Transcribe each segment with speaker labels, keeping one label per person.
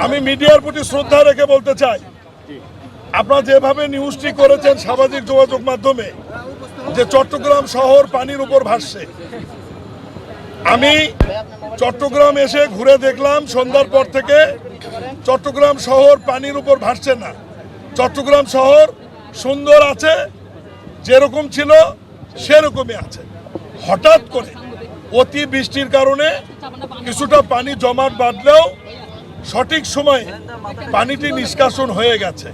Speaker 1: আমি মিডিয়ার প্রতি শ্রদ্ধা রেখে বলতে চাই, আপনারা যেভাবে নিউজটি করেছেন সামাজিক যোগাযোগ মাধ্যমে যে চট্টগ্রাম শহর পানির উপর ভাসছে, আমি চট্টগ্রাম এসে ঘুরে দেখলাম সন্ধ্যার পর থেকে চট্টগ্রাম শহর পানির উপর ভাসছে না। চট্টগ্রাম শহর সুন্দর আছে, যেরকম ছিল সেরকমই আছে। হঠাৎ করে অতি বৃষ্টির কারণে কিছুটা পানি জমাট বাঁধলেও সঠিক সময়ে পানিটি নিষ্কাশন হয়ে গেছে।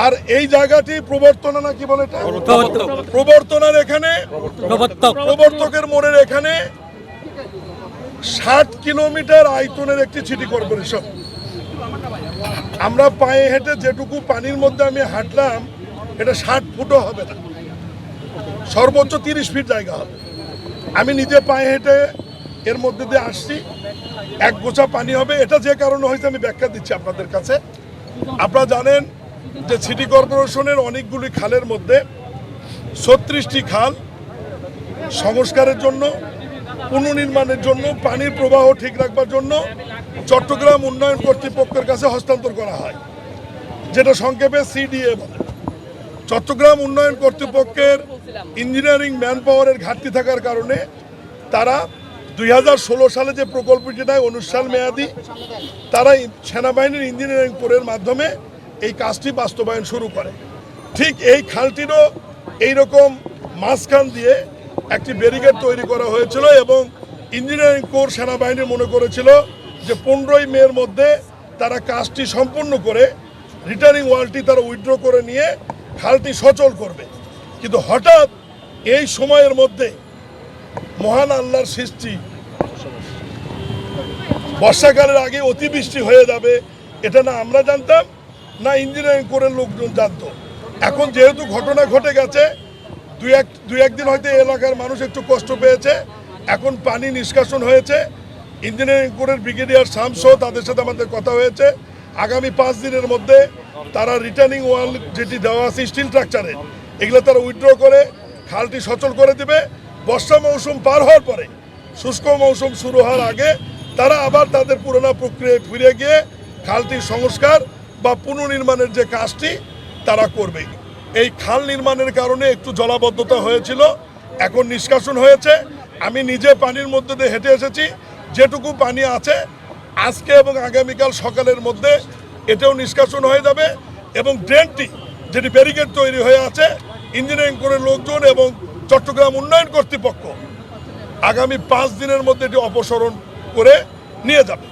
Speaker 1: আর এই জায়গাটি প্রবর্তনা না কি বলে প্রবর্তনার এখানে প্রবর্তকের মোড়ের এখানে 60 কিলোমিটার আয়তনের একটি সিটি কর্পোরেশন। আমরা পায়ে হেঁটে যেটুকু পানির মধ্যে আমি হাঁটলাম এটা 60 ফুটও হবে না, সর্বোচ্চ 30 ফিট জায়গা হবে। আমি নিজে পায়ে হেঁটে এর মধ্যে দিয়ে আসছি, এক গোছা পানি হবে। এটা যে কারণে হয়েছে আমি ব্যাখ্যা দিচ্ছি আপনাদের কাছে। আপনারা জানেন যে সিটি কর্পোরেশনের অনেকগুলি খালের মধ্যে 36টি খাল সংস্কারের জন্য, পুনর্নির্মাণের জন্য, পানির প্রবাহ ঠিক রাখবার জন্য চট্টগ্রাম উন্নয়ন কর্তৃপক্ষের কাছে হস্তান্তর করা হয়, যেটা সংক্ষেপে সিডিএ বলে। চট্টগ্রাম উন্নয়ন কর্তৃপক্ষের ইঞ্জিনিয়ারিং ম্যান পাওয়ারের ঘাটতি থাকার কারণে তারা 2016 সালে যে প্রকল্পটি নেয় 19 সাল মেয়াদি, তারা সেনাবাহিনীর ইঞ্জিনিয়ারিং কোরের মাধ্যমে এই কাজটি বাস্তবায়ন শুরু করে। ঠিক এই খালটিরও এইরকম মাঝখান দিয়ে একটি ব্যারিকেড তৈরি করা হয়েছিল এবং ইঞ্জিনিয়ারিং কোর সেনাবাহিনী মনে করেছিল যে 15ই মের মধ্যে তারা কাজটি সম্পূর্ণ করে রিটার্নিং ওয়ালটি তারা উইথড্র করে নিয়ে খালটি সচল করবে। কিন্তু হঠাৎ এই সময়ের মধ্যে মহান আল্লাহর সৃষ্টি, বর্ষাকালের আগে অতিবৃষ্টি হয়ে যাবে এটা না আমরা জানতাম, না ইঞ্জিনিয়ারিং কোরের লোকজন জানতো। এখন যেহেতু ঘটনা ঘটে গেছে, দুই একদিন হয়তো এলাকার মানুষ একটু কষ্ট পেয়েছে, এখন পানি নিষ্কাশন হয়েছে। ইঞ্জিনিয়ারিং কোরের ব্রিগেডিয়ার শামসও তাদের সাথে আমাদের কথা হয়েছে, আগামী 5 দিনের মধ্যে তারা রিটার্নিং ওয়াল যেটি দেওয়া আছে স্টিল স্ট্রাকচারে, এগুলো তারা উইথড্র করে খালটি সচল করে দেবে। বর্ষা মৌসুম পার হওয়ার পরে, শুষ্ক মৌসুম শুরু হওয়ার আগে তারা আবার তাদের পুরোনো প্রক্রিয়ায় ফিরে গিয়ে খালটির সংস্কার বা পুনর্নির্মাণের যে কাজটি তারা করবে। এই খাল নির্মাণের কারণে একটু জলাবদ্ধতা হয়েছিল, এখন নিষ্কাশন হয়েছে। আমি নিজে পানির মধ্যে দিয়ে হেঁটে এসেছি, যেটুকু পানি আছে আজকে এবং আগামীকাল সকালের মধ্যে এটাও নিষ্কাশন হয়ে যাবে। এবং ড্রেনটি যেটি ব্যারিকেড তৈরি হয়ে আছে, ইঞ্জিনিয়ারিং কোরের লোকজন এবং চট্টগ্রাম উন্নয়ন কর্তৃপক্ষ আগামী 5 দিনের মধ্যে এটি অপসারণ করে নিয়ে যাবে।